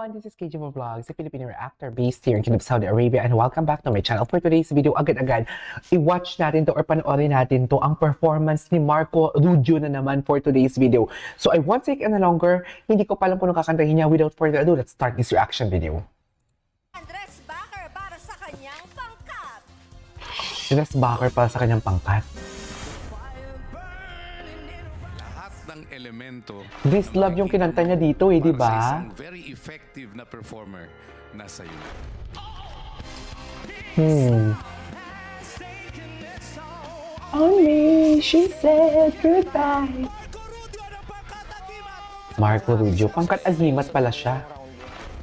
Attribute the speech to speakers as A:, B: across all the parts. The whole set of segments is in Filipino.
A: everyone, this is KJ Vlogs, a Filipino reactor based here in Kingdom of Saudi Arabia, and welcome back to my channel. For today's video, agad-agad, i-watch natin to or panoorin natin to ang performance ni Marco Rubio na naman for today's video. So I won't take any longer, hindi ko pa alam kung kakantahin niya. Without further ado, let's start this reaction video.
B: Andres Backer para sa kanyang pangkat.
A: Andres Backer para sa kanyang pangkat.
C: Ng elemento.
A: This love yung kinanta niya dito di ba?
C: Isang very effective na performer nasa iyo.
A: On me, she said goodbye. Marco Rubio, pangkat agimat pala siya.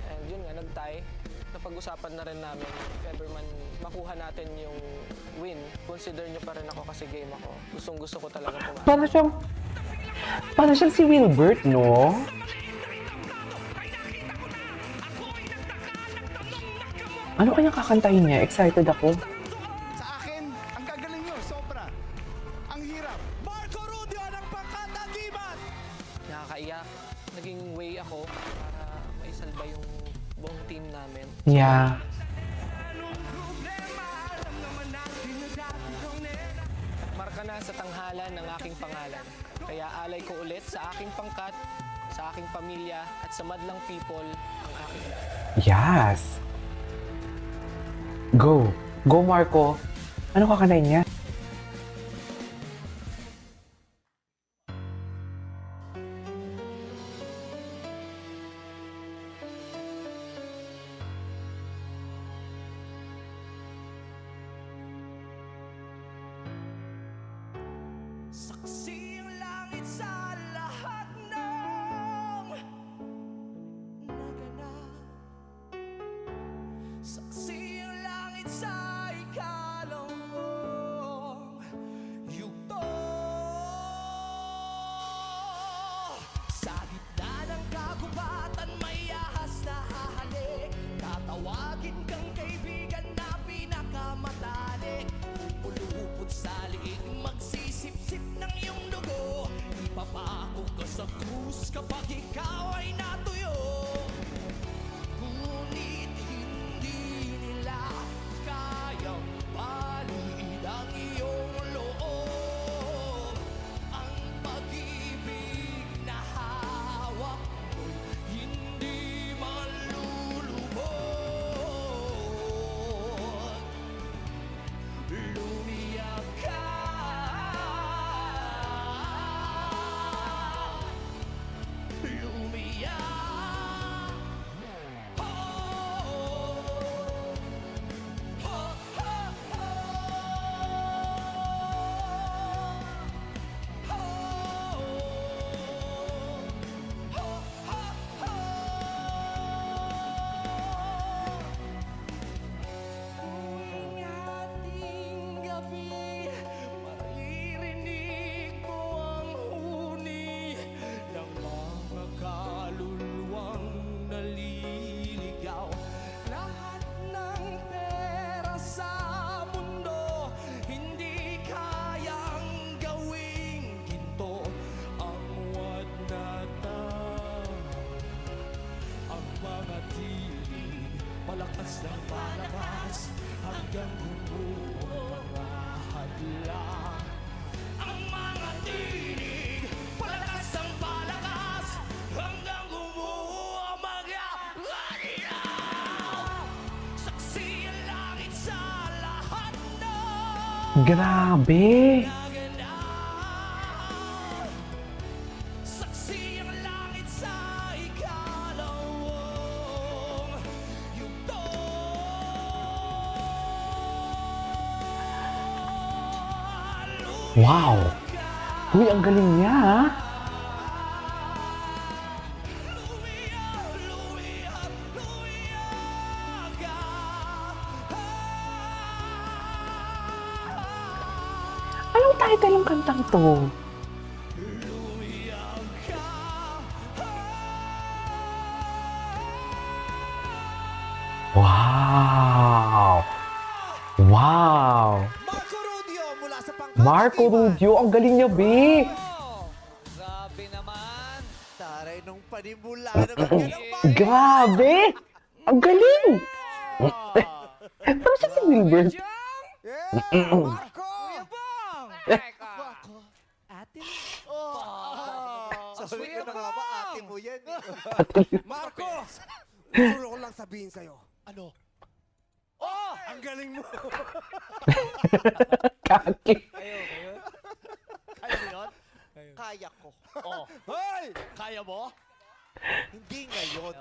D: And yun nga, nag-tie. Napag-usapan na rin namin if ever man makuha natin yung win, consider nyo pa rin ako kasi game ako. Gustong-gusto ko talaga pumasok.
A: Para siyang si Wilbert, no? Ano kaya kakantahin niya? Excited ako.
E: Sa akin, ang gagaling nyo, sobra. Ang hirap. Marco Rubio ng pangkat agimat!
D: Nakakaiyak. Naging way ako para maisalba yung buong team namin.
A: Yeah.
D: Marka na sa tanghalan ng aking pangalan. Kaya alay ko ulit sa aking pangkat, sa aking pamilya, at sa madlang people ang aking lahat.
A: Yes. Go. Go, Marco. Ano kakantahin niya?
E: Saksi ang langit sa lahat ng naganap. Saksi ang langit sa ikalawang yugto. Sa gitna ng kagubatan may ahas na hahalik. Tatawagin kang kaibigan na pinakamatalik. Pupulupot sa liig, magsisip-sip ng iyong dugo. Ipapako ka sa krus kapag ikaw ay natuyo. Ngunit hindi nila kayang palid ang iyong loob. Ang pag-ibig na hawak mo'y hindi malulubog. Lumiyak ka. Lumiyak. Oh, oh, oh, tuwing ating gabi, maririnig mo ang huni ng mga kaluluwang naliligaw. Lahat ng pera sa mundo hindi kayang gawing ginto. Ang huwad na tao, ang mga tinig, malakas na malakas hanggang humuhong mga hadlang. Ang mga tinig, palakas ang palakas hanggang humuhong mga hadlang. Saksi ang langit sa lahat ng
A: Grabe.
E: naganap. Saksi ang langit sa ikalawang yugto.
A: Wow. Uy, ang galing niya, ha?
E: Lumiyak, lumiyak, lumiyak ka.
A: Anong title ng kantang to?
E: Lumiyak ka.
A: Wow. Wow.
E: Marco Rubio mula sa
A: Marco Rubio, ang galing niya, B.
F: Grabe naman. Taray tayo nung panimula naman yan ang bayan.
A: Grabe! Ang galing! Parang siya si Wilbert.
F: Yeah! Marco! Marco!
D: Ate,
F: Sabi ko na nga ba, ate mo yan eh.
E: Marco! Gusto ko lang sabihin sa'yo.
F: Ano?
E: Ang galing mo!
A: Kaki.
F: Kaya mo yun? Kaya ko.
E: Hoy!
F: Kaya mo? Hindi ngayon.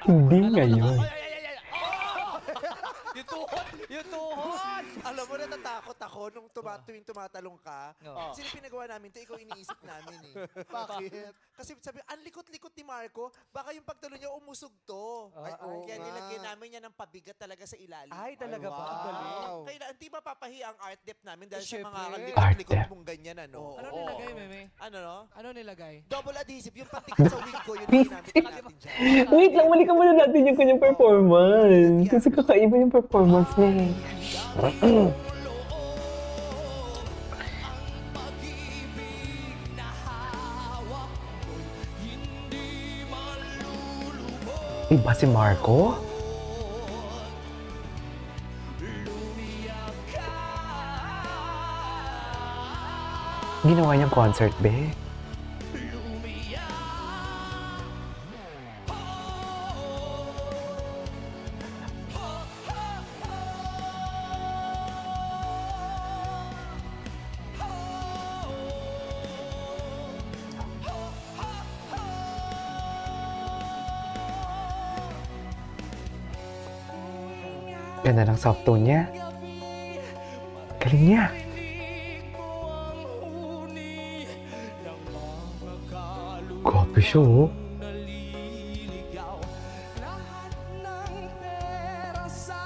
A: Hindi ngayon.
F: Yung tuhod! Yung tuhod! Alam mo, natatakot ako nung tuwing tumatalong ka.
D: Oo.
F: Sino pinagawa namin ito? Ikaw iniisip namin eh. Bakit? Kasi sabi, ang likot-likot ni Marco, baka yung pagtalon niya umusog to.
E: Ay, oo
F: Kaya
E: nga.
F: nilagyan namin niya ng pabigat talaga sa ilalim.
D: ay talaga ba?
E: wow.
D: Ang galing.
F: Kaya hindi mapapahiya ang art depth namin dahil sa
D: Syempre.
F: mga
A: Art
F: likot-likot
A: depth.
F: mong ganyan, ano?
E: Oo.
D: Ano nilagay, Meme?
F: Ano, no?
D: Ano nilagay?
F: Double adhesive. Yung patikat sa wig ko, yun ginamit natin dyan.
A: Wait lang, balikan muna natin yung kanyang performance. Kasi kakaiba yung performance niya eh. Iba si Marco? Ginawa niyang concert, be. Ganda ng soft tone niya. Galing niya. Grabe siya, oh.
D: Lahat ng pera sa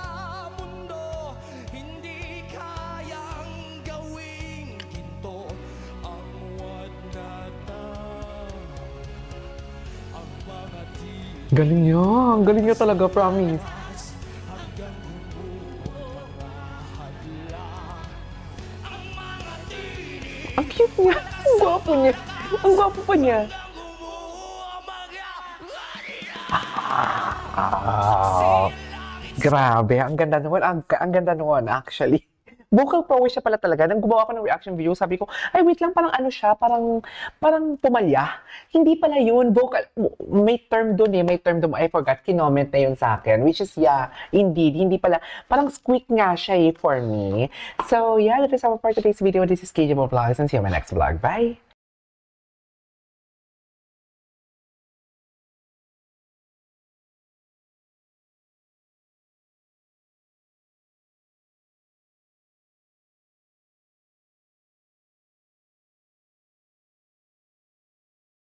D: mundo hindi kayang gawing ginto ang ang mga
A: Galing niya. Ang galing niya talaga, promise. Ang cute niya. Ang gwapo niya. Ang gwapo pa niya. Grabe, ang ganda noon. Ang ganda noon, actually. Vocal prowess siya pala talaga. Nang gumawa ko ng reaction video, sabi ko, ay wait lang, parang ano siya, parang pumalya. Hindi pala yun, vocal, may term dun eh, may term dun, I forgot, kinoment na yun sa akin, which is, yeah, indeed, hindi pala, parang squeak nga siya eh, for me. So, yeah, that is our for today's video. This is KJ Vlogs, and see you in my next vlog. Bye!